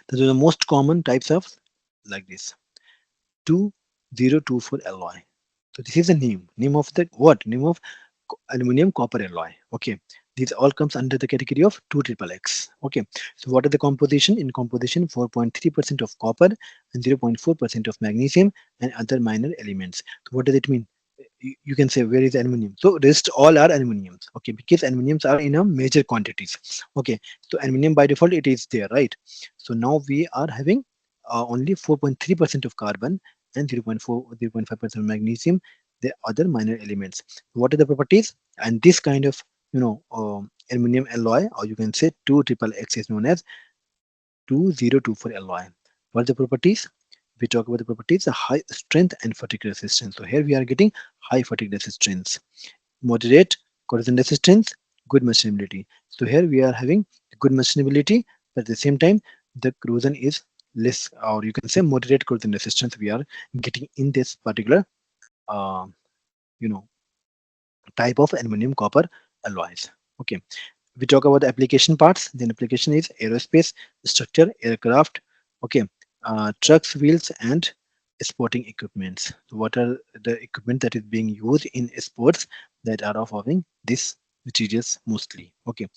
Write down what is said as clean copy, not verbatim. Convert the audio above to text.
Those are the most common types of like this 2024 alloy. So this is the name of the what? Name of aluminum copper alloy. Okay, these all comes under the category of 2 triple X. Okay, so what are the composition? In composition, 4.3% of copper and 0.4% of magnesium and other minor elements. So what does it mean? You can say where is aluminum? So rest all are aluminiums. Okay, because aluminiums are in a major quantities. Okay, so aluminum by default it is there, right? So now we are having only 4.3% of carbon and 0.5% of magnesium, the other minor elements. What are the properties? And this kind of aluminum alloy, or you can say 2 triple X, is known as 2024 alloy. What are the properties? We talk about the properties: high strength and fatigue resistance. So here we are getting high fatigue resistance, moderate corrosion resistance, good machinability. So here we are having good machinability, but at the same time the corrosion is less, or you can say moderate corrosion resistance we are getting in this particular uh, you know type of aluminum copper alloys. Okay, we talk about the application parts. Then application is aerospace, structure, aircraft. Okay, trucks, wheels, and sporting equipments. So what are the equipment that is being used in sports that are of having this materials mostly? Okay,